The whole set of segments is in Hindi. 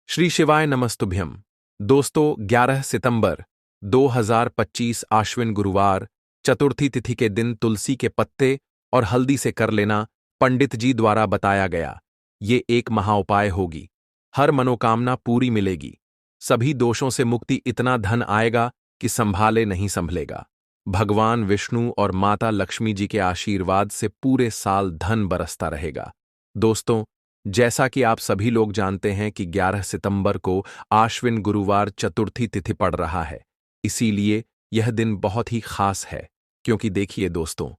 श्री शिवाय नमस्तुभ्यम। दोस्तों 11 सितंबर 2025 आश्विन गुरुवार चतुर्थी तिथि के दिन तुलसी के पत्ते और हल्दी से कर लेना पंडित जी द्वारा बताया गया। ये एक महाउपाय होगी। हर मनोकामना पूरी मिलेगी। सभी दोषों से मुक्ति, इतना धन आएगा कि संभाले नहीं संभलेगा। भगवान विष्णु और माता लक्ष्मी जी के आशीर्वाद से पूरे साल धन बरसता रहेगा। दोस्तों, जैसा कि आप सभी लोग जानते हैं कि 11 सितंबर को आश्विन गुरुवार चतुर्थी तिथि पड़ रहा है। इसीलिए यह दिन बहुत ही खास है, क्योंकि देखिए दोस्तों,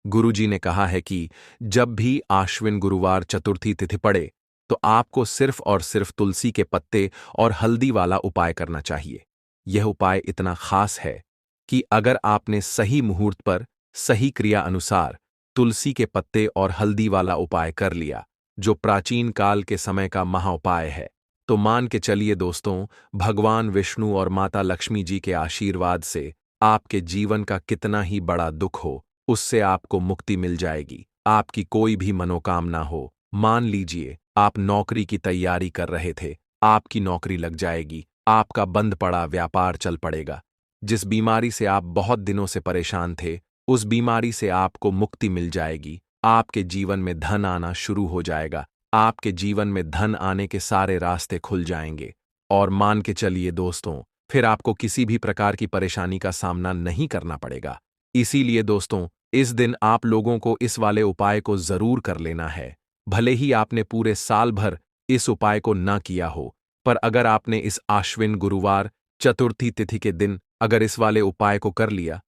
गुरुजी ने कहा है कि जब भी आश्विन गुरुवार चतुर्थी तिथि पड़े तो आपको सिर्फ और सिर्फ तुलसी के पत्ते और हल्दी वाला उपाय करना चाहिए। यह उपाय इतना खास है कि अगर आपने सही मुहूर्त पर सही क्रिया अनुसार तुलसी के पत्ते और हल्दी वाला उपाय कर लिया, जो प्राचीन काल के समय का महाउपाय है, तो मान के चलिए दोस्तों, भगवान विष्णु और माता लक्ष्मी जी के आशीर्वाद से आपके जीवन का कितना ही बड़ा दुख हो, उससे आपको मुक्ति मिल जाएगी। आपकी कोई भी मनोकामना हो, मान लीजिए आप नौकरी की तैयारी कर रहे थे, आपकी नौकरी लग जाएगी। आपका बंद पड़ा व्यापार चल पड़ेगा। जिस बीमारी से आप बहुत दिनों से परेशान थे, उस बीमारी से आपको मुक्ति मिल जाएगी। आपके जीवन में धन आना शुरू हो जाएगा। आपके जीवन में धन आने के सारे रास्ते खुल जाएंगे। और मान के चलिए दोस्तों, फिर आपको किसी भी प्रकार की परेशानी का सामना नहीं करना पड़ेगा। इसीलिए दोस्तों, इस दिन आप लोगों को इस वाले उपाय को जरूर कर लेना है। भले ही आपने पूरे साल भर इस उपाय को ना किया हो, पर अगर आपने इस आश्विन गुरुवार चतुर्थी तिथि के दिन अगर इस वाले उपाय को कर लिया,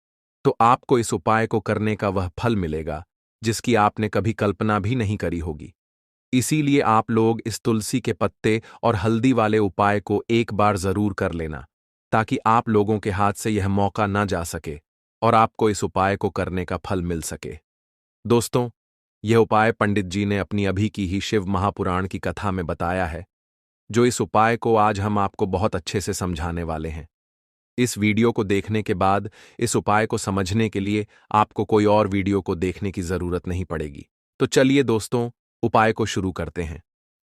तो आपको इस उपाय को करने का वह फल मिलेगा जिसकी आपने कभी कल्पना भी नहीं करी होगी। इसीलिए आप लोग इस तुलसी के पत्ते और हल्दी वाले उपाय को एक बार जरूर कर लेना, ताकि आप लोगों के हाथ से यह मौका ना जा सके और आपको इस उपाय को करने का फल मिल सके। दोस्तों, यह उपाय पंडित जी ने अपनी अभी की ही शिव महापुराण की कथा में बताया है, जो इस उपाय को आज हम आपको बहुत अच्छे से समझाने वाले हैं। इस वीडियो को देखने के बाद इस उपाय को समझने के लिए आपको कोई और वीडियो को देखने की जरूरत नहीं पड़ेगी। तो चलिए दोस्तों, उपाय को शुरू करते हैं।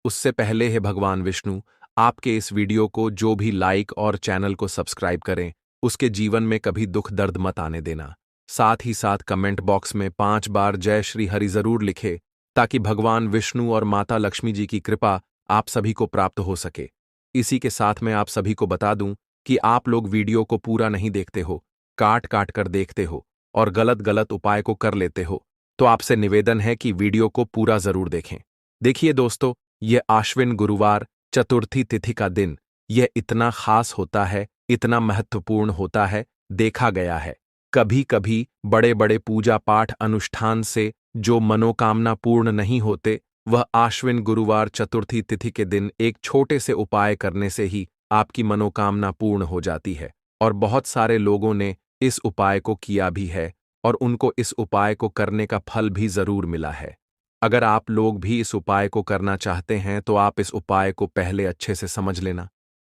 उससे पहले है भगवान विष्णु, आपके इस वीडियो को जो भी लाइक और चैनल को सब्सक्राइब करें, उसके जीवन में कभी दुख दर्द मत आने देना। साथ ही साथ कमेंट बॉक्स में 5 बार जय श्री हरि जरूर लिखे, ताकि भगवान विष्णु और माता लक्ष्मी जी की कृपा आप सभी को प्राप्त हो सके। इसी के साथ मैं आप सभी को बता दूं कि आप लोग वीडियो को पूरा नहीं देखते हो, काट काट कर देखते हो और गलत गलत उपाय को कर लेते हो, तो आपसे निवेदन है कि वीडियो को पूरा जरूर देखें। देखिए दोस्तों, यह आश्विन गुरुवार चतुर्थी तिथि का दिन, यह इतना खास होता है, इतना महत्वपूर्ण होता है। देखा गया है, कभी कभी बड़े बड़े पूजा पाठ अनुष्ठान से जो मनोकामना पूर्ण नहीं होते, वह आश्विन गुरुवार चतुर्थी तिथि के दिन एक छोटे से उपाय करने से ही आपकी मनोकामना पूर्ण हो जाती है। और बहुत सारे लोगों ने इस उपाय को किया भी है और उनको इस उपाय को करने का फल भी जरूर मिला है। अगर आप लोग भी इस उपाय को करना चाहते हैं तो आप इस उपाय को पहले अच्छे से समझ लेना,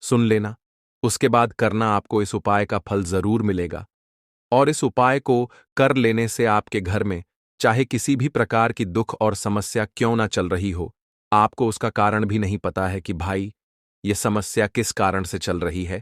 सुन लेना, उसके बाद करना। आपको इस उपाय का फल जरूर मिलेगा। और इस उपाय को कर लेने से आपके घर में चाहे किसी भी प्रकार की दुख और समस्या क्यों ना चल रही हो, आपको उसका कारण भी नहीं पता है कि भाई ये समस्या किस कारण से चल रही है,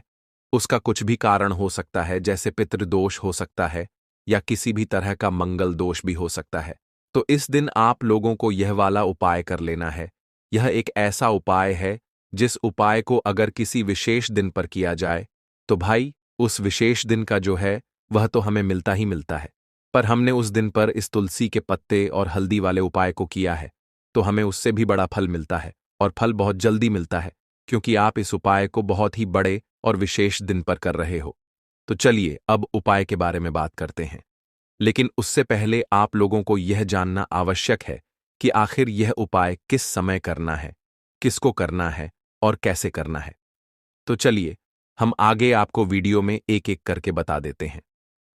उसका कुछ भी कारण हो सकता है, जैसे पितृदोष हो सकता है या किसी भी तरह का मंगल दोष भी हो सकता है। तो इस दिन आप लोगों को यह वाला उपाय कर लेना है। यह एक ऐसा उपाय है जिस उपाय को अगर किसी विशेष दिन पर किया जाए तो भाई उस विशेष दिन का जो है वह तो हमें मिलता ही मिलता है। पर हमने उस दिन पर इस तुलसी के पत्ते और हल्दी वाले उपाय को किया है, तो हमें उससे भी बड़ा फल मिलता है और फल बहुत जल्दी मिलता है, क्योंकि आप इस उपाय को बहुत ही बड़े और विशेष दिन पर कर रहे हो। तो चलिए अब उपाय के बारे में बात करते हैं। लेकिन उससे पहले आप लोगों को यह जानना आवश्यक है कि आखिर यह उपाय किस समय करना है, किसको करना है और कैसे करना है। तो चलिए हम आगे आपको वीडियो में एक एक करके बता देते हैं।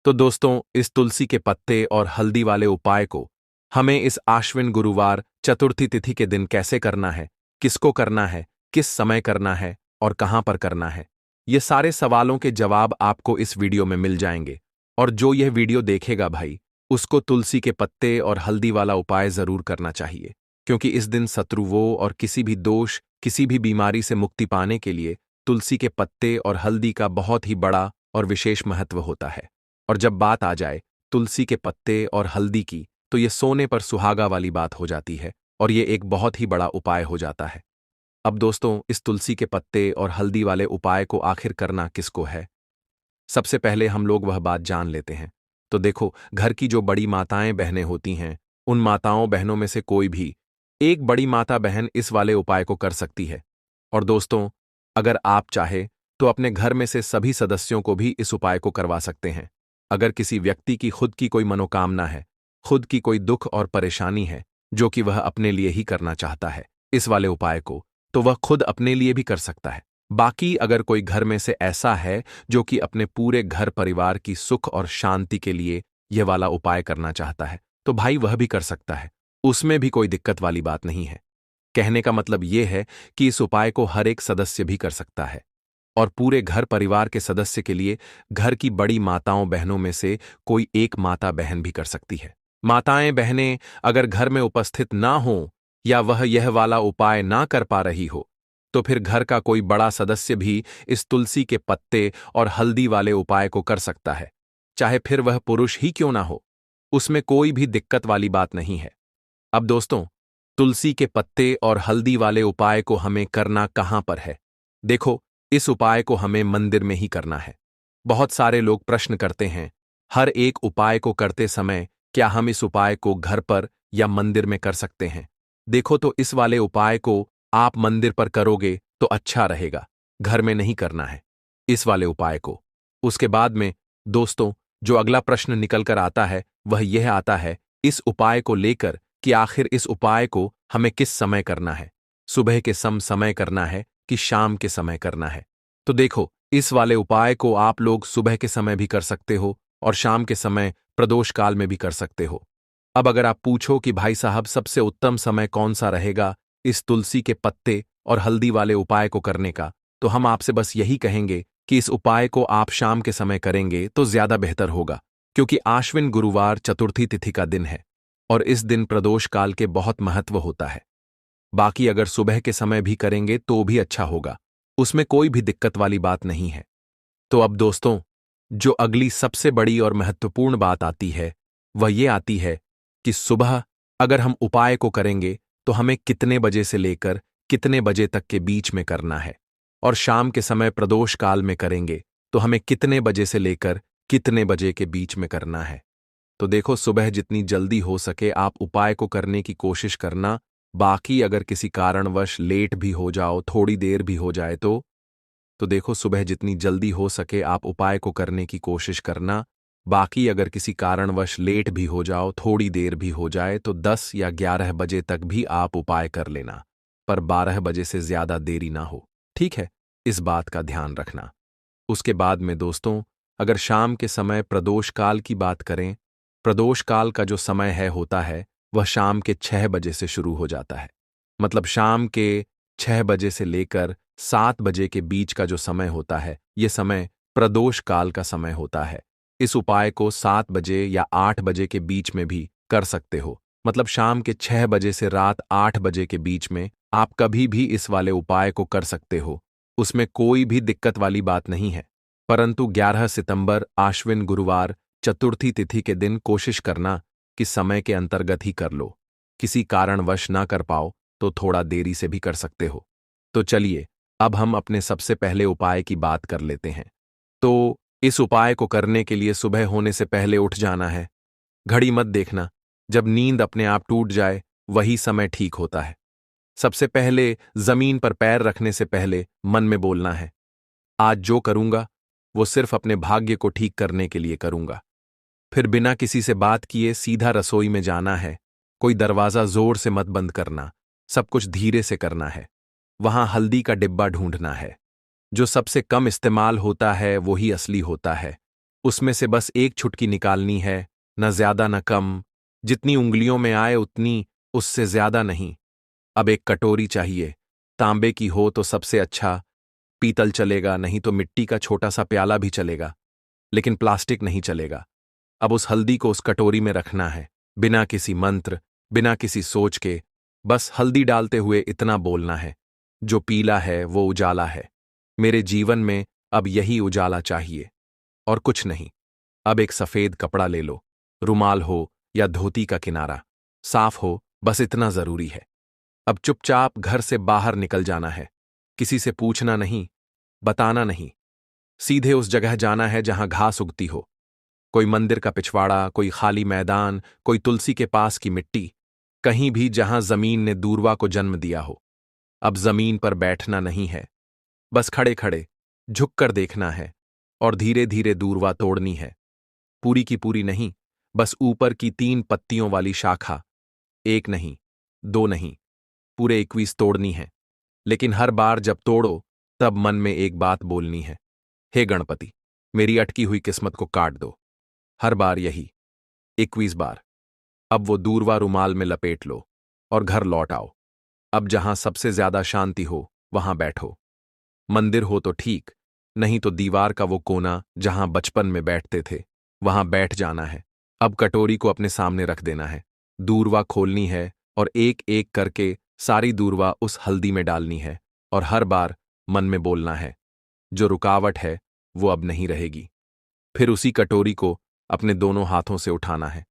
तो दोस्तों, इस तुलसी के पत्ते और हल्दी वाले उपाय को हमें इस आश्विन गुरुवार चतुर्थी तिथि के दिन कैसे करना है, किसको करना है, किस समय करना है और कहां पर करना है, ये सारे सवालों के जवाब आपको इस वीडियो में मिल जाएंगे। और जो यह वीडियो देखेगा भाई, उसको तुलसी के पत्ते और हल्दी वाला उपाय जरूर करना चाहिए। क्योंकि इस दिन शत्रुओं और किसी भी दोष, किसी भी बीमारी से मुक्ति पाने के लिए तुलसी के पत्ते और हल्दी का बहुत ही बड़ा और विशेष महत्व होता है। और जब बात आ जाए तुलसी के पत्ते और हल्दी की, तो ये सोने पर सुहागा वाली बात हो जाती है और ये एक बहुत ही बड़ा उपाय हो जाता है। अब दोस्तों, इस तुलसी के पत्ते और हल्दी वाले उपाय को आखिर करना किसको है? सबसे पहले हम लोग वह बात जान लेते हैं। तो देखो, घर की जो बड़ी माताएं बहनें होती हैं, उन माताओं बहनों में से कोई भी एक बड़ी माता बहन इस वाले उपाय को कर सकती है। और दोस्तों, अगर आप चाहे तो अपने घर में से सभी सदस्यों को भी इस उपाय को करवा सकते हैं। अगर किसी व्यक्ति की खुद की कोई मनोकामना है, खुद की कोई दुख और परेशानी है, जो कि वह अपने लिए ही करना चाहता है इस वाले उपाय को, तो वह खुद अपने लिए भी कर सकता है। बाकी अगर कोई घर में से ऐसा है जो कि अपने पूरे घर परिवार की सुख और शांति के लिए यह वाला उपाय करना चाहता है, तो भाई वह भी कर सकता है। उसमें भी कोई दिक्कत वाली बात नहीं है। कहने का मतलब यह है कि इस उपाय को हर एक सदस्य भी कर सकता है और पूरे घर परिवार के सदस्य के लिए घर की बड़ी माताओं बहनों में से कोई एक माता बहन भी कर सकती है। माताएं बहनें अगर घर में उपस्थित ना हो या वह यह वाला उपाय ना कर पा रही हो, तो फिर घर का कोई बड़ा सदस्य भी इस तुलसी के पत्ते और हल्दी वाले उपाय को कर सकता है, चाहे फिर वह पुरुष ही क्यों ना हो। उसमें कोई भी दिक्कत वाली बात नहीं है। अब दोस्तों, तुलसी के पत्ते और हल्दी वाले उपाय को हमें करना कहां पर है? देखो, इस उपाय को हमें मंदिर में ही करना है। बहुत सारे लोग प्रश्न करते हैं, हर एक उपाय को करते समय क्या हम इस उपाय को घर पर या मंदिर में कर सकते हैं? देखो, तो इस वाले उपाय को आप मंदिर पर करोगे तो अच्छा रहेगा, घर में नहीं करना है इस वाले उपाय को। उसके बाद में दोस्तों, जो अगला प्रश्न निकल कर आता है वह यह आता है इस उपाय को लेकर कि आखिर इस उपाय को हमें किस समय करना है, सुबह के समय करना है कि शाम के समय करना है? तो देखो, इस वाले उपाय को आप लोग सुबह के समय भी कर सकते हो और शाम के समय प्रदोष काल में भी कर सकते हो। अब अगर आप पूछो कि भाई साहब सबसे उत्तम समय कौन सा रहेगा इस तुलसी के पत्ते और हल्दी वाले उपाय को करने का, तो हम आपसे बस यही कहेंगे कि इस उपाय को आप शाम के समय करेंगे तो ज्यादा बेहतर होगा, क्योंकि आश्विन गुरुवार चतुर्थी तिथि का दिन है और इस दिन प्रदोष काल के बहुत महत्व होता है। बाकी अगर सुबह के समय भी करेंगे तो भी अच्छा होगा, उसमें कोई भी दिक्कत वाली बात नहीं है। तो अब दोस्तों, जो अगली सबसे बड़ी और महत्वपूर्ण बात आती है वह ये आती है कि सुबह अगर हम उपाय को करेंगे तो हमें कितने बजे से लेकर कितने बजे तक के बीच में करना है, और शाम के समय प्रदोष काल में करेंगे तो हमें कितने बजे से लेकर कितने बजे के बीच में करना है। तो देखो, सुबह जितनी जल्दी हो सके आप उपाय को करने की कोशिश करना। बाकी अगर किसी कारणवश लेट भी हो जाओ, थोड़ी देर भी हो जाए तो देखो, सुबह जितनी जल्दी हो सके आप उपाय को करने की कोशिश करना। बाकी अगर किसी कारणवश लेट भी हो जाओ, थोड़ी देर भी हो जाए, तो 10 या 11 बजे तक भी आप उपाय कर लेना, पर 12 बजे से ज्यादा देरी ना हो, ठीक है? इस बात का ध्यान रखना। उसके बाद में दोस्तों, अगर शाम के समय प्रदोष काल की बात करें, प्रदोष काल का जो समय होता है वह शाम के 6 बजे से शुरू हो जाता है। मतलब शाम के 6 बजे से लेकर 7 बजे के बीच का जो समय होता है, यह समय प्रदोष काल का समय होता है। इस उपाय को 7 बजे या 8 बजे के बीच में भी कर सकते हो। मतलब शाम के 6 बजे से रात 8 बजे के बीच में आप कभी भी इस वाले उपाय को कर सकते हो, उसमें कोई भी दिक्कत वाली बात नहीं है। परंतु 11 सितंबर आश्विन गुरुवार चतुर्थी तिथि के दिन कोशिश करना कि समय के अंतर्गत ही कर लो। किसी कारणवश ना कर पाओ तो थोड़ा देरी से भी कर सकते हो। तो चलिए, अब हम अपने सबसे पहले उपाय की बात कर लेते हैं। तो इस उपाय को करने के लिए सुबह होने से पहले उठ जाना है। घड़ी मत देखना, जब नींद अपने आप टूट जाए वही समय ठीक होता है। सबसे पहले जमीन पर पैर रखने से पहले मन में बोलना है, आज जो करूंगा वो सिर्फ अपने भाग्य को ठीक करने के लिए करूंगा। फिर बिना किसी से बात किए सीधा रसोई में जाना है। कोई दरवाजा जोर से मत बंद करना, सब कुछ धीरे से करना है। वहां हल्दी का डिब्बा ढूंढना है। जो सबसे कम इस्तेमाल होता है वही असली होता है। उसमें से बस एक चुटकी निकालनी है, न ज्यादा न कम, जितनी उंगलियों में आए उतनी, उससे ज्यादा नहीं। अब एक कटोरी चाहिए, तांबे की हो तो सबसे अच्छा, पीतल चलेगा, नहीं तो मिट्टी का छोटा सा प्याला भी चलेगा, लेकिन प्लास्टिक नहीं चलेगा। अब उस हल्दी को उस कटोरी में रखना है, बिना किसी मंत्र, बिना किसी सोच के। बस हल्दी डालते हुए इतना बोलना है, जो पीला है वो उजाला है। मेरे जीवन में अब यही उजाला चाहिए, और कुछ नहीं। अब एक सफेद कपड़ा ले लो, रुमाल हो या धोती का किनारा, साफ हो, बस इतना जरूरी है। अब चुपचाप घर से बाहर निकल जाना है। किसी से पूछना नहीं, बताना नहीं। सीधे उस जगह जाना है जहां घास उगती हो। कोई मंदिर का पिछवाड़ा, कोई खाली मैदान, कोई तुलसी के पास की मिट्टी, कहीं भी जहां जमीन ने दूर्वा को जन्म दिया हो। अब जमीन पर बैठना नहीं है, बस खड़े खड़े झुककर देखना है, और धीरे धीरे दूर्वा तोड़नी है। पूरी की पूरी नहीं, बस ऊपर की 3 पत्तियों वाली शाखा। एक नहीं, 2 नहीं, पूरे 21 तोड़नी है। लेकिन हर बार जब तोड़ो, तब मन में एक बात बोलनी है, हे गणपति, मेरी अटकी हुई किस्मत को काट दो। हर बार यही, 21 बार। अब वो दूरवा रुमाल में लपेट लो और घर लौट आओ। अब जहां सबसे ज्यादा शांति हो वहां बैठो। मंदिर हो तो ठीक, नहीं तो दीवार का वो कोना जहां बचपन में बैठते थे, वहां बैठ जाना है। अब कटोरी को अपने सामने रख देना है, दूरवा खोलनी है, और एक एक करके सारी दूरवा उस हल्दी में डालनी है। और हर बार मन में बोलना है, जो रुकावट है वो अब नहीं रहेगी। फिर उसी कटोरी को अपने दोनों हाथों से उठाना है,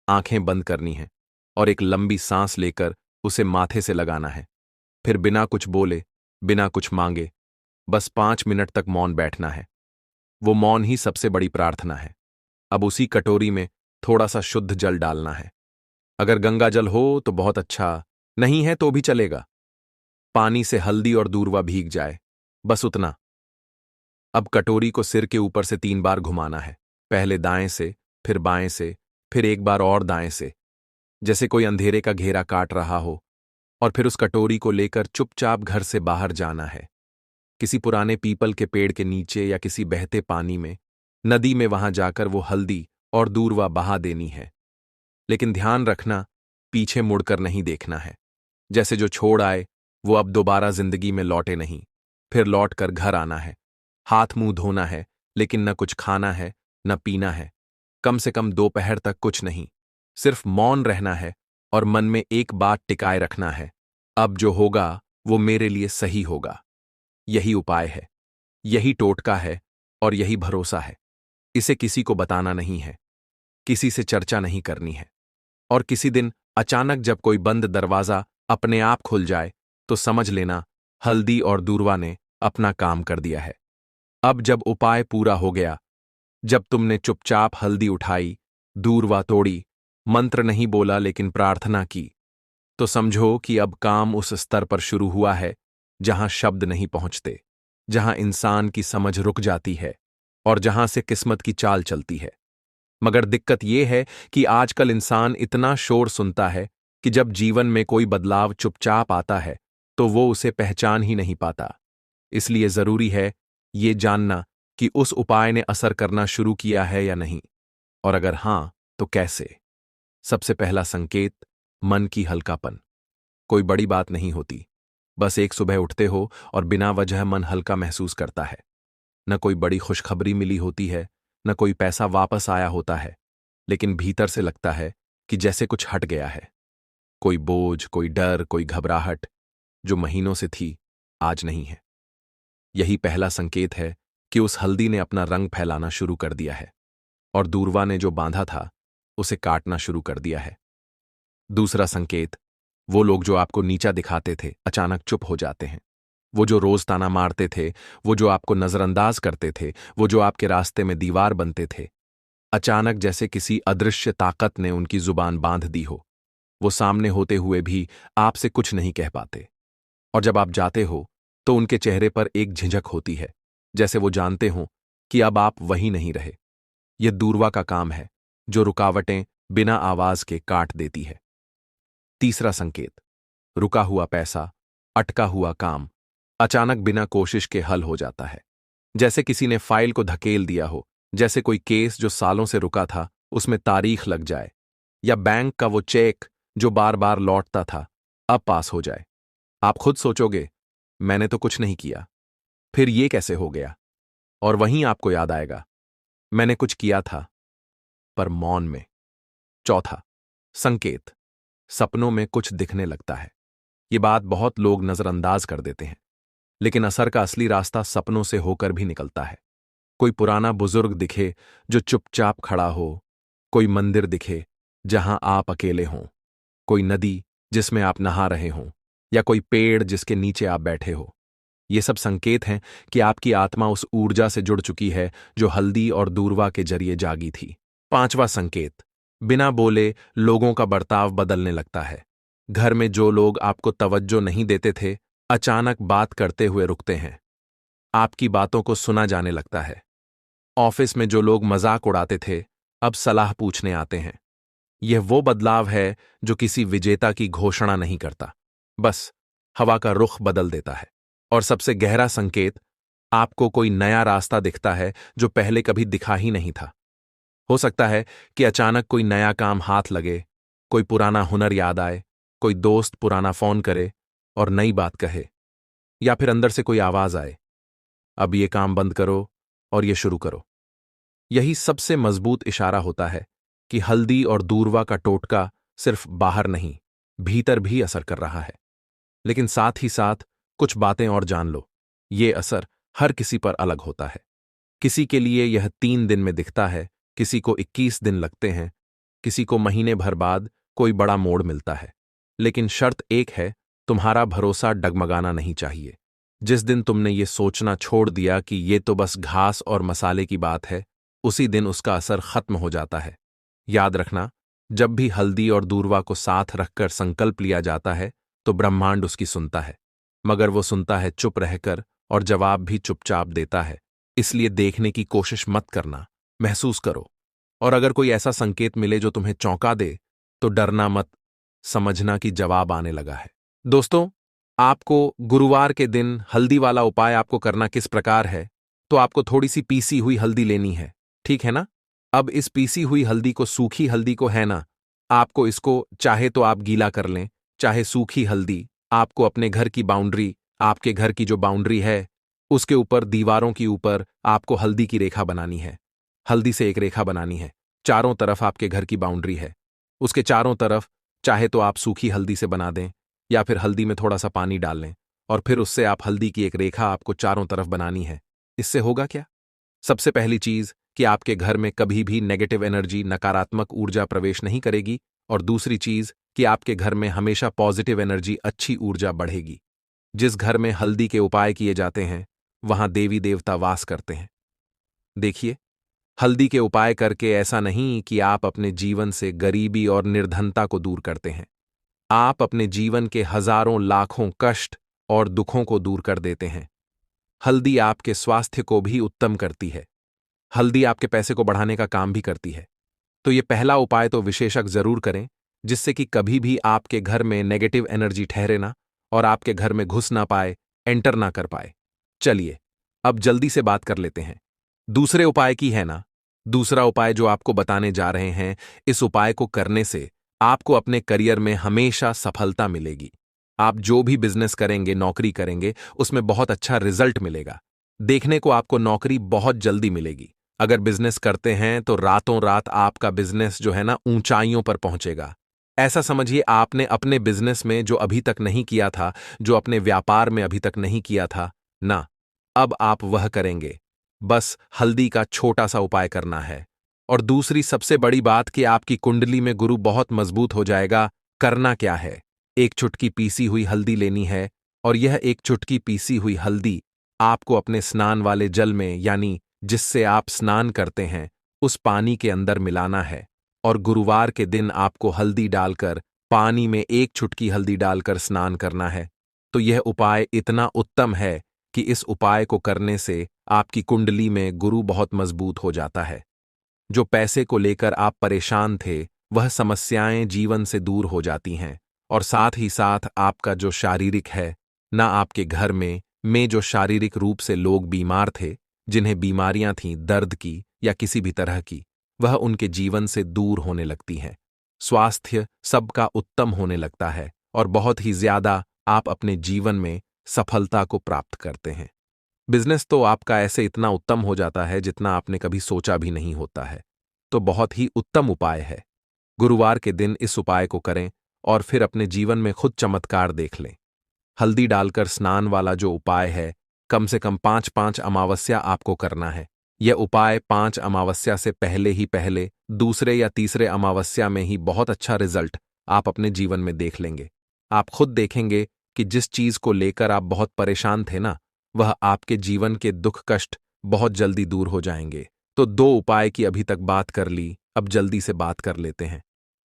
आंखें बंद करनी है, और एक लंबी सांस लेकर उसे माथे से लगाना है। फिर बिना कुछ बोले, बिना कुछ मांगे, बस 5 मिनट तक मौन बैठना है। वो मौन ही सबसे बड़ी प्रार्थना है। अब उसी कटोरी में थोड़ा सा शुद्ध जल डालना है। अगर गंगा जल हो तो बहुत अच्छा, नहीं है तो भी चलेगा। पानी से हल्दी और दूर्वा भीग जाए, बस उतना। अब कटोरी को सिर के ऊपर से 3 बार घुमाना है, पहले दाएं से, फिर बाएं से, फिर एक बार और दाएं से, जैसे कोई अंधेरे का घेरा काट रहा हो। और फिर उस कटोरी को लेकर चुपचाप घर से बाहर जाना है, किसी पुराने पीपल के पेड़ के नीचे या किसी बहते पानी में, नदी में, वहां जाकर वो हल्दी और दूर्वा बहा देनी है। लेकिन ध्यान रखना, पीछे मुड़कर नहीं देखना है। जैसे जो छोड़ आए वो अब दोबारा जिंदगी में लौटे नहीं। फिर लौट कर घर आना है, हाथ मुंह धोना है, लेकिन न कुछ खाना है न पीना है। कम से कम दोपहर तक कुछ नहीं, सिर्फ मौन रहना है, और मन में एक बात टिकाए रखना है, अब जो होगा वो मेरे लिए सही होगा। यही उपाय है, यही टोटका है, और यही भरोसा है। इसे किसी को बताना नहीं है, किसी से चर्चा नहीं करनी है। और किसी दिन अचानक जब कोई बंद दरवाजा अपने आप खुल जाए, तो समझ लेना हल्दी और दूर्वा ने अपना काम कर दिया है। अब जब उपाय पूरा हो गया, जब तुमने चुपचाप हल्दी उठाई, दूर्वा तोड़ी, मंत्र नहीं बोला लेकिन प्रार्थना की, तो समझो कि अब काम उस स्तर पर शुरू हुआ है जहां शब्द नहीं पहुंचते, जहां इंसान की समझ रुक जाती है, और जहां से किस्मत की चाल चलती है। मगर दिक्कत यह है कि आजकल इंसान इतना शोर सुनता है कि जब जीवन में कोई बदलाव चुपचाप आता है तो वो उसे पहचान ही नहीं पाता। इसलिए जरूरी है ये जानना कि उस उपाय ने असर करना शुरू किया है या नहीं, और अगर हां तो कैसे। सबसे पहला संकेत, मन की हल्कापन। कोई बड़ी बात नहीं होती, बस एक सुबह उठते हो और बिना वजह मन हल्का महसूस करता है। न कोई बड़ी खुशखबरी मिली होती है, न कोई पैसा वापस आया होता है, लेकिन भीतर से लगता है कि जैसे कुछ हट गया है। कोई बोझ, कोई डर, कोई घबराहट जो महीनों से थी, आज नहीं है। यही पहला संकेत है कि उस हल्दी ने अपना रंग फैलाना शुरू कर दिया है, और दूर्वा ने जो बांधा था उसे काटना शुरू कर दिया है। दूसरा संकेत, वो लोग जो आपको नीचा दिखाते थे अचानक चुप हो जाते हैं। वो जो रोज ताना मारते थे, वो जो आपको नजरअंदाज करते थे, वो जो आपके रास्ते में दीवार बनते थे, अचानक जैसे किसी अदृश्य ताकत ने उनकी जुबान बांध दी हो। वो सामने होते हुए भी आपसे कुछ नहीं कह पाते, और जब आप जाते हो तो उनके चेहरे पर एक झिझक होती है, जैसे वो जानते हों कि अब आप वही नहीं रहे। यह दूर्वा का काम है, जो रुकावटें बिना आवाज के काट देती है। तीसरा संकेत, रुका हुआ पैसा, अटका हुआ काम अचानक बिना कोशिश के हल हो जाता है। जैसे किसी ने फाइल को धकेल दिया हो, जैसे कोई केस जो सालों से रुका था उसमें तारीख लग जाए, या बैंक का वो चेक जो बार बार लौटता था अब पास हो जाए। आप खुद सोचोगे, मैंने तो कुछ नहीं किया, फिर ये कैसे हो गया? और वहीं आपको याद आएगा, मैंने कुछ किया था, पर मौन में। चौथा संकेत, सपनों में कुछ दिखने लगता है। ये बात बहुत लोग नजरअंदाज कर देते हैं, लेकिन असर का असली रास्ता सपनों से होकर भी निकलता है। कोई पुराना बुजुर्ग दिखे जो चुपचाप खड़ा हो, कोई मंदिर दिखे जहां आप अकेले हों, कोई नदी जिसमें आप नहा रहे हों, या कोई पेड़ जिसके नीचे आप बैठे हो। ये सब संकेत हैं कि आपकी आत्मा उस ऊर्जा से जुड़ चुकी है जो हल्दी और दूरवा के जरिए जागी थी। पांचवा संकेत, बिना बोले लोगों का बर्ताव बदलने लगता है। घर में जो लोग आपको तवज्जो नहीं देते थे, अचानक बात करते हुए रुकते हैं। आपकी बातों को सुना जाने लगता है। ऑफिस में जो लोग मजाक उड़ाते थे, अब सलाह पूछने आते हैं। यह वो बदलाव है जो किसी विजेता की घोषणा नहीं करता, बस हवा का रुख बदल देता है। और सबसे गहरा संकेत, आपको कोई नया रास्ता दिखता है जो पहले कभी दिखा ही नहीं था। हो सकता है कि अचानक कोई नया काम हाथ लगे, कोई पुराना हुनर याद आए, कोई दोस्त पुराना फोन करे और नई बात कहे, या फिर अंदर से कोई आवाज आए, अब ये काम बंद करो और ये शुरू करो। यही सबसे मजबूत इशारा होता है कि हल्दी और दूरवा का टोटका सिर्फ बाहर नहीं, भीतर भी असर कर रहा है। लेकिन साथ ही साथ कुछ बातें और जान लो, ये असर हर किसी पर अलग होता है। किसी के लिए यह 3 दिन में दिखता है, किसी को 21 दिन लगते हैं, किसी को महीने भर बाद कोई बड़ा मोड़ मिलता है। लेकिन शर्त एक है, तुम्हारा भरोसा डगमगाना नहीं चाहिए। जिस दिन तुमने ये सोचना छोड़ दिया कि ये तो बस घास और मसाले की बात है, उसी दिन उसका असर खत्म हो जाता है। याद रखना, जब भी हल्दी और दूरवा को साथ रखकर संकल्प लिया जाता है तो ब्रह्मांड उसकी सुनता है, मगर वो सुनता है चुप रहकर और जवाब भी चुपचाप देता है। इसलिए देखने की कोशिश मत करना, महसूस करो। और अगर कोई ऐसा संकेत मिले जो तुम्हें चौंका दे, तो डरना मत, समझना कि जवाब आने लगा है। दोस्तों, आपको गुरुवार के दिन हल्दी वाला उपाय आपको करना किस प्रकार है, तो आपको थोड़ी सी पीसी हुई हल्दी लेनी है, ठीक है ना? अब इस पीसी हुई हल्दी को, सूखी हल्दी को है ना, आपको इसको चाहे तो आप गीला कर लें, चाहे सूखी हल्दी आपको अपने घर की बाउंड्री, आपके घर की जो बाउंड्री है उसके ऊपर, दीवारों के ऊपर आपको हल्दी की रेखा बनानी है। हल्दी से एक रेखा बनानी है। चारों तरफ आपके घर की बाउंड्री है, उसके चारों तरफ चाहे तो आप सूखी हल्दी से बना दें, या फिर हल्दी में थोड़ा सा पानी डाल लें और फिर उससे आप हल्दी की एक रेखा आपको चारों तरफ बनानी है। इससे होगा क्या? सबसे पहली चीज कि आपके घर में कभी भी नेगेटिव एनर्जी, नकारात्मक ऊर्जा प्रवेश नहीं करेगी, और दूसरी चीज कि आपके घर में हमेशा पॉजिटिव एनर्जी, अच्छी ऊर्जा बढ़ेगी। जिस घर में हल्दी के उपाय किए जाते हैं वहां देवी देवता वास करते हैं। देखिए, हल्दी के उपाय करके ऐसा नहीं कि आप अपने जीवन से गरीबी और निर्धनता को दूर करते हैं, आप अपने जीवन के हजारों लाखों कष्ट और दुखों को दूर कर देते हैं। हल्दी आपके स्वास्थ्य को भी उत्तम करती है। हल्दी आपके पैसे को बढ़ाने का काम भी करती है। तो ये पहला उपाय तो विशेषज्ञ जरूर करें, जिससे कि कभी भी आपके घर में नेगेटिव एनर्जी ठहरे ना और आपके घर में घुस ना पाए, एंटर ना कर पाए। चलिए, अब जल्दी से बात कर लेते हैं दूसरे उपाय की, है ना? दूसरा उपाय जो आपको बताने जा रहे हैं, इस उपाय को करने से आपको अपने करियर में हमेशा सफलता मिलेगी। आप जो भी बिजनेस करेंगे, नौकरी करेंगे, उसमें बहुत अच्छा रिजल्ट मिलेगा। देखने को आपको नौकरी बहुत जल्दी मिलेगी। अगर बिजनेस करते हैं तो रातों रात आपका बिजनेस जो है ना, ऊंचाइयों पर पहुंचेगा। ऐसा समझिए, आपने अपने बिजनेस में जो अभी तक नहीं किया था, जो अपने व्यापार में अभी तक नहीं किया था ना, अब आप वह करेंगे। बस हल्दी का छोटा सा उपाय करना है। और दूसरी सबसे बड़ी बात कि आपकी कुंडली में गुरु बहुत मजबूत हो जाएगा। करना क्या है? एक चुटकी पीसी हुई हल्दी लेनी है, और यह एक चुटकी पीसी हुई हल्दी आपको अपने स्नान वाले जल में, यानी जिससे आप स्नान करते हैं, उस पानी के अंदर मिलाना है। और गुरुवार के दिन आपको हल्दी डालकर, पानी में एक चुटकी हल्दी डालकर स्नान करना है। तो यह उपाय इतना उत्तम है कि इस उपाय को करने से आपकी कुंडली में गुरु बहुत मजबूत हो जाता है। जो पैसे को लेकर आप परेशान थे, वह समस्याएं जीवन से दूर हो जाती हैं। और साथ ही साथ आपका जो शारीरिक है ना, आपके घर में जो शारीरिक रूप से लोग बीमार थे, जिन्हें बीमारियां थीं दर्द की या किसी भी तरह की, वह उनके जीवन से दूर होने लगती हैं। स्वास्थ्य सबका उत्तम होने लगता है और बहुत ही ज्यादा आप अपने जीवन में सफलता को प्राप्त करते हैं। बिजनेस तो आपका ऐसे इतना उत्तम हो जाता है जितना आपने कभी सोचा भी नहीं होता है। तो बहुत ही उत्तम उपाय है। गुरुवार के दिन इस उपाय को करें और फिर अपने जीवन में खुद चमत्कार देख लें। हल्दी डालकर स्नान वाला जो उपाय है, कम से कम 5-5 अमावस्या आपको करना है। यह उपाय 5 अमावस्या से पहले, दूसरे या तीसरे अमावस्या में ही बहुत अच्छा रिजल्ट आप अपने जीवन में देख लेंगे। आप खुद देखेंगे कि जिस चीज को लेकर आप बहुत परेशान थे ना, वह आपके जीवन के दुख कष्ट बहुत जल्दी दूर हो जाएंगे। तो 2 उपाय की अभी तक बात कर ली, अब जल्दी से बात कर लेते हैं।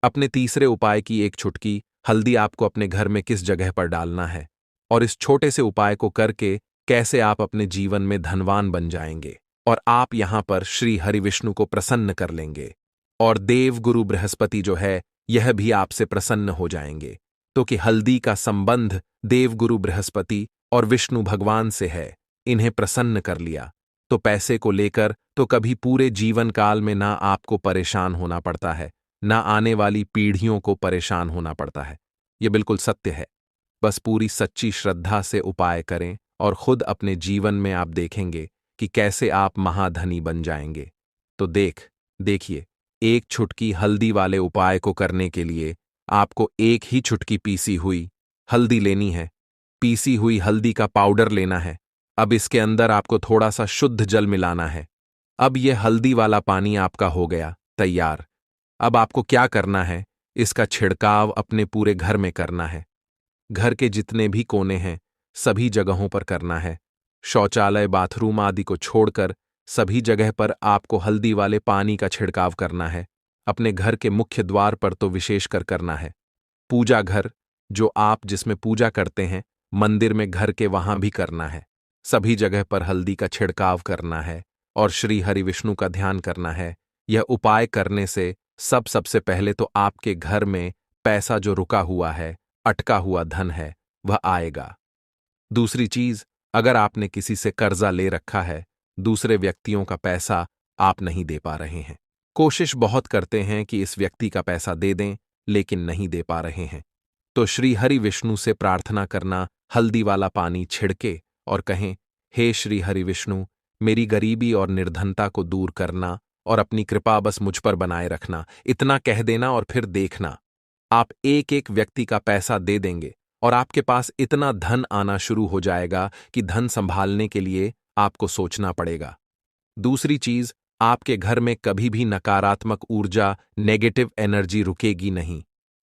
अपने तीसरे उपाय की एक चुटकी हल्दी आपको अपने घर में किस जगह पर डालना है, और इस छोटे से उपाय को करके कैसे आप अपने जीवन में धनवान बन जाएंगे और आप यहां पर श्री हरिविष्णु को प्रसन्न कर लेंगे, और देव गुरु बृहस्पति जो है यह भी आपसे प्रसन्न हो जाएंगे। तो कि हल्दी का संबंध देवगुरु बृहस्पति और विष्णु भगवान से है, इन्हें प्रसन्न कर लिया तो पैसे को लेकर तो कभी पूरे जीवन काल में ना आपको परेशान होना पड़ता है, ना आने वाली पीढ़ियों को परेशान होना पड़ता है। यह बिल्कुल सत्य है। बस पूरी सच्ची श्रद्धा से उपाय करें और खुद अपने जीवन में आप देखेंगे कि कैसे आप महाधनी बन जाएंगे। तो देखिए, एक चुटकी हल्दी वाले उपाय को करने के लिए आपको एक ही चुटकी पीसी हुई हल्दी लेनी है। पीसी हुई हल्दी का पाउडर लेना है। अब इसके अंदर आपको थोड़ा सा शुद्ध जल मिलाना है। अब यह हल्दी वाला पानी आपका हो गया तैयार। अब आपको क्या करना है, इसका छिड़काव अपने पूरे घर में करना है। घर के जितने भी कोने हैं सभी जगहों पर करना है। शौचालय, बाथरूम आदि को छोड़कर सभी जगह पर आपको हल्दी वाले पानी का छिड़काव करना है। अपने घर के मुख्य द्वार पर तो विशेषकर करना है। पूजा घर, जो आप जिसमें पूजा करते हैं, मंदिर में, घर के वहां भी करना है। सभी जगह पर हल्दी का छिड़काव करना है और श्री हरि विष्णु का ध्यान करना है। यह उपाय करने से सबसे पहले तो आपके घर में पैसा जो रुका हुआ है, अटका हुआ धन है, वह आएगा। दूसरी चीज, अगर आपने किसी से कर्जा ले रखा है, दूसरे व्यक्तियों का पैसा आप नहीं दे पा रहे हैं, कोशिश बहुत करते हैं कि इस व्यक्ति का पैसा दे दें, लेकिन नहीं दे पा रहे हैं, तो श्री हरि विष्णु से प्रार्थना करना, हल्दी वाला पानी छिड़के और कहें, हे श्री हरि विष्णु, मेरी गरीबी और निर्धनता को दूर करना और अपनी कृपा बस मुझ पर बनाए रखना। इतना कह देना और फिर देखना, आप एक एक व्यक्ति का पैसा दे देंगे और आपके पास इतना धन आना शुरू हो जाएगा कि धन संभालने के लिए आपको सोचना पड़ेगा। दूसरी चीज, आपके घर में कभी भी नकारात्मक ऊर्जा, नेगेटिव एनर्जी रुकेगी नहीं।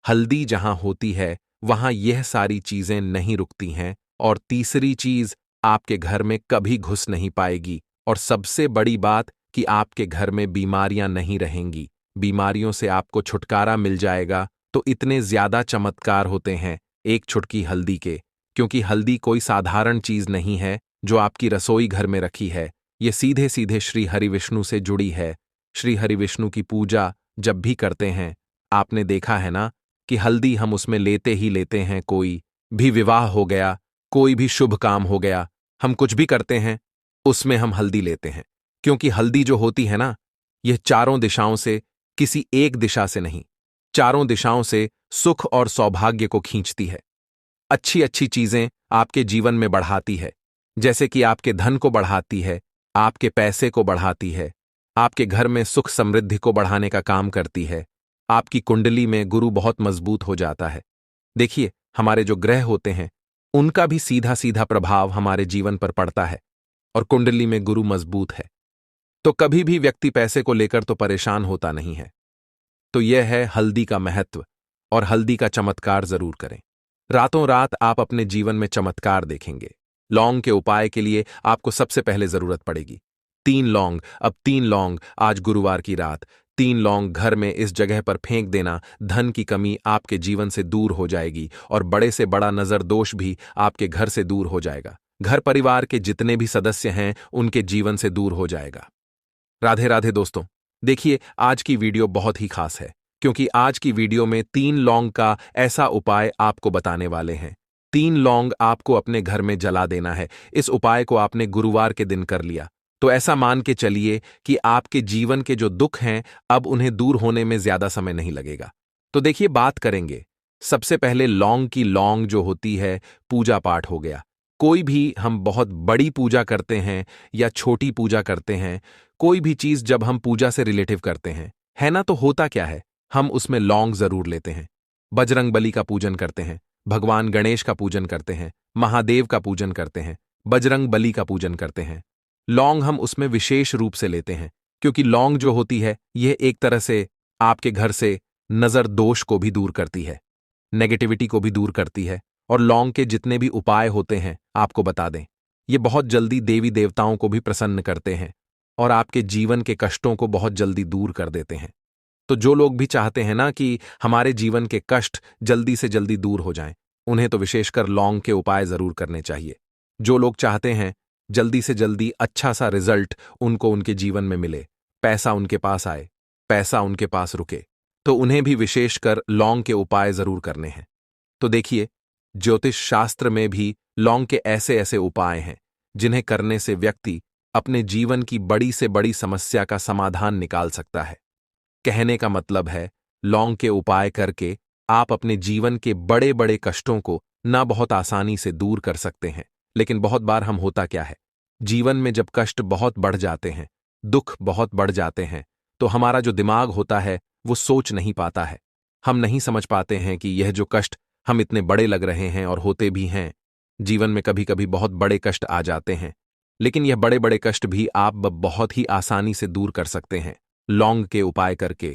हल्दी जहां होती है वहां यह सारी चीजें नहीं रुकती हैं। और तीसरी चीज, आपके घर में कभी घुस नहीं पाएगी। और सबसे बड़ी बात कि आपके घर में बीमारियां नहीं रहेंगी। बीमारियों से आपको छुटकारा मिल जाएगा। तो इतने ज्यादा चमत्कार होते हैं एक चुटकी हल्दी के, क्योंकि हल्दी कोई साधारण चीज नहीं है जो आपकी रसोई घर में रखी है। ये सीधे सीधे श्री हरि विष्णु से जुड़ी है। श्री हरि विष्णु की पूजा जब भी करते हैं, आपने देखा है ना कि हल्दी हम उसमें लेते ही लेते हैं। कोई भी विवाह हो गया, कोई भी शुभ काम हो गया, हम कुछ भी करते हैं उसमें हम हल्दी लेते हैं, क्योंकि हल्दी जो होती है ना, यह चारों दिशाओं से, किसी एक दिशा से नहीं, चारों दिशाओं से सुख और सौभाग्य को खींचती है। अच्छी अच्छी चीजें आपके जीवन में बढ़ाती है, जैसे कि आपके धन को बढ़ाती है, आपके पैसे को बढ़ाती है, आपके घर में सुख समृद्धि को बढ़ाने का काम करती है। आपकी कुंडली में गुरु बहुत मजबूत हो जाता है। देखिए, हमारे जो ग्रह होते हैं उनका भी सीधा सीधा प्रभाव हमारे जीवन पर पड़ता है, और कुंडली में गुरु मजबूत है तो कभी भी व्यक्ति पैसे को लेकर तो परेशान होता नहीं है। तो यह है हल्दी का महत्व, और हल्दी का चमत्कार जरूर करें। रातों रात आप अपने जीवन में चमत्कार देखेंगे। लौंग के उपाय के लिए आपको सबसे पहले जरूरत पड़ेगी 3 लौंग। अब 3 लौंग, आज गुरुवार की रात 3 लौंग घर में इस जगह पर फेंक देना। धन की कमी आपके जीवन से दूर हो जाएगी और बड़े से बड़ा नजर दोष भी आपके घर से दूर हो जाएगा। घर परिवार के जितने भी सदस्य हैं उनके जीवन से दूर हो जाएगा। राधे राधे दोस्तों, देखिए आज की वीडियो बहुत ही खास है, क्योंकि आज की वीडियो में 3 लौंग का ऐसा उपाय आपको बताने वाले हैं। 3 लौंग आपको अपने घर में जला देना है। इस उपाय को आपने गुरुवार के दिन कर लिया तो ऐसा मान के चलिए कि आपके जीवन के जो दुख हैं अब उन्हें दूर होने में ज्यादा समय नहीं लगेगा। तो देखिए, बात करेंगे सबसे पहले लौंग की। लौंग जो होती है, पूजा पाठ हो गया, कोई भी हम बहुत बड़ी पूजा करते हैं या छोटी पूजा करते हैं, कोई भी चीज जब हम पूजा से रिलेटिव करते हैं, है ना, तो होता क्या है, हम उसमें लौंग जरूर लेते हैं। बजरंग बली का पूजन करते हैं, भगवान गणेश का पूजन करते हैं, महादेव का पूजन करते हैं, बजरंग बली का पूजन करते हैं। लौंग हम उसमें विशेष रूप से लेते हैं, क्योंकि लौंग जो होती है यह एक तरह से आपके घर से नजर दोष को भी दूर करती है, नेगेटिविटी को भी दूर करती है। और लौंग के जितने भी उपाय होते हैं आपको बता दें, ये बहुत जल्दी देवी देवताओं को भी प्रसन्न करते हैं और आपके जीवन के कष्टों को बहुत जल्दी दूर कर देते हैं। तो जो लोग भी चाहते हैं ना कि हमारे जीवन के कष्ट जल्दी से जल्दी दूर हो जाएं, उन्हें तो विशेषकर लौंग के उपाय जरूर करने चाहिए। जो लोग चाहते हैं जल्दी से जल्दी अच्छा सा रिजल्ट उनको उनके जीवन में मिले, पैसा उनके पास आए, पैसा उनके पास रुके, तो उन्हें भी विशेषकर लौंग के उपाय जरूर करने हैं। तो देखिए, ज्योतिष शास्त्र में भी लौंग के ऐसे ऐसे उपाय हैं जिन्हें करने से व्यक्ति अपने जीवन की बड़ी से बड़ी समस्या का समाधान निकाल सकता है। कहने का मतलब है, लौंग के उपाय करके आप अपने जीवन के बड़े बड़े कष्टों को ना बहुत आसानी से दूर कर सकते हैं। लेकिन बहुत बार हम होता क्या है, जीवन में जब कष्ट बहुत बढ़ जाते हैं, दुख बहुत बढ़ जाते हैं, तो हमारा जो दिमाग होता है वो सोच नहीं पाता है। हम नहीं समझ पाते हैं कि यह जो कष्ट हम इतने बड़े लग रहे हैं और होते भी हैं। जीवन में कभी कभी बहुत बड़े कष्ट आ जाते हैं, लेकिन यह बड़े बड़े कष्ट भी आप बहुत ही आसानी से दूर कर सकते हैं लौंग के उपाय करके।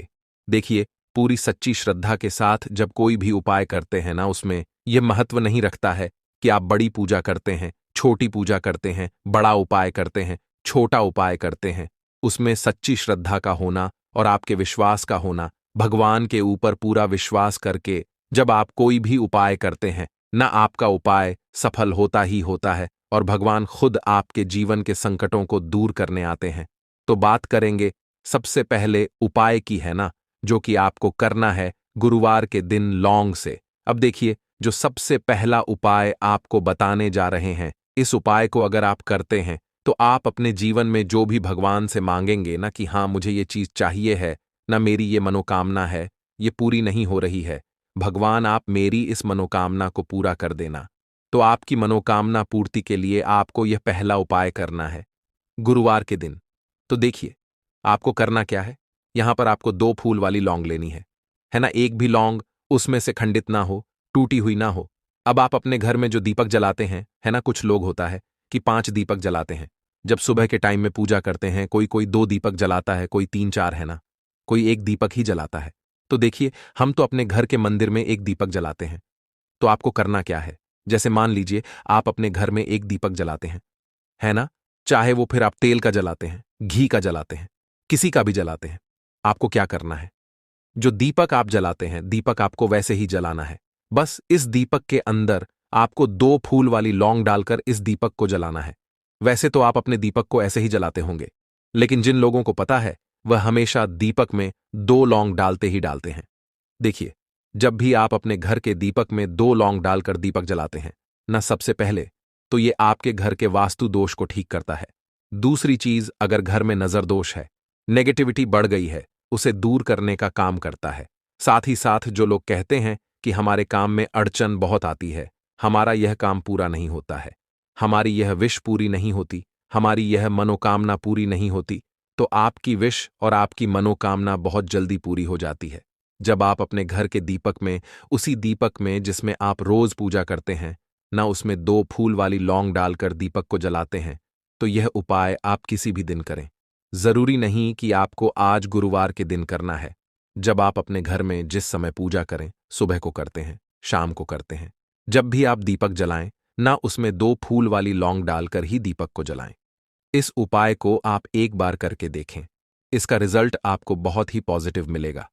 देखिए, पूरी सच्ची श्रद्धा के साथ जब कोई भी उपाय करते हैं ना, उसमें यह महत्व नहीं रखता है कि आप बड़ी पूजा करते हैं, छोटी पूजा करते हैं, बड़ा उपाय करते हैं, छोटा उपाय करते हैं। उसमें सच्ची श्रद्धा का होना और आपके विश्वास का होना, भगवान के ऊपर पूरा विश्वास करके जब आप कोई भी उपाय करते हैं ना, आपका उपाय सफल होता ही होता है और भगवान खुद आपके जीवन के संकटों को दूर करने आते हैं। तो बात करेंगे सबसे पहले उपाय की, है ना, जो कि आपको करना है गुरुवार के दिन लौंग से। अब देखिए, जो सबसे पहला उपाय आपको बताने जा रहे हैं, इस उपाय को अगर आप करते हैं तो आप अपने जीवन में जो भी भगवान से मांगेंगे ना कि हाँ मुझे ये चीज चाहिए है ना, मेरी ये मनोकामना है, ये पूरी नहीं हो रही है, भगवान आप मेरी इस मनोकामना को पूरा कर देना। तो आपकी मनोकामना पूर्ति के लिए आपको यह पहला उपाय करना है गुरुवार के दिन। तो देखिए, आपको करना क्या है, यहां पर आपको 2 फूल वाली लौंग लेनी है ना। एक भी लौंग उसमें से खंडित ना हो, टूटी हुई ना हो। अब आप अपने घर में जो दीपक जलाते हैं, है ना, कुछ लोग होता है कि 5 दीपक जलाते हैं जब सुबह के टाइम में पूजा करते हैं। कोई कोई 2 दीपक जलाता है, कोई 3-4, है ना, कोई 1 दीपक ही जलाता है। तो देखिए, हम तो अपने घर के मंदिर में 1 दीपक जलाते हैं। तो आपको करना क्या है, जैसे मान लीजिए आप अपने घर में 1 दीपक जलाते हैं, है ना, चाहे वो फिर आप तेल का जलाते हैं, घी का जलाते हैं, किसी का भी जलाते हैं। आपको क्या करना है, जो दीपक आप जलाते हैं, दीपक आपको वैसे ही जलाना है। बस इस दीपक के अंदर आपको 2 फूल वाली लौंग डालकर इस दीपक को जलाना है। वैसे तो आप अपने दीपक को ऐसे ही जलाते होंगे, लेकिन जिन लोगों को पता है वह हमेशा दीपक में 2 लौंग डालते ही डालते हैं। देखिए, जब भी आप अपने घर के दीपक में 2 लौंग डालकर दीपक जलाते हैं ना, सबसे पहले तो ये आपके घर के वास्तु दोष को ठीक करता है। दूसरी चीज, अगर घर में नजर दोष है, नेगेटिविटी बढ़ गई है, उसे दूर करने का काम करता है। साथ ही साथ जो लोग कहते हैं कि हमारे काम में अड़चन बहुत आती है, हमारा यह काम पूरा नहीं होता है, हमारी यह विश पूरी नहीं होती, हमारी यह मनोकामना पूरी नहीं होती, तो आपकी विश और आपकी मनोकामना बहुत जल्दी पूरी हो जाती है जब आप अपने घर के दीपक में, उसी दीपक में जिसमें आप रोज पूजा करते हैं ना, उसमें 2 फूल वाली लौंग डालकर दीपक को जलाते हैं। तो यह उपाय आप किसी भी दिन करें, जरूरी नहीं कि आपको आज गुरुवार के दिन करना है। जब आप अपने घर में जिस समय पूजा करें, सुबह को करते हैं, शाम को करते हैं, जब भी आप दीपक जलाएं ना, उसमें 2 फूल वाली लौंग डालकर ही दीपक को जलाएं। इस उपाय को आप एक बार करके देखें, इसका रिजल्ट आपको बहुत ही पॉजिटिव मिलेगा।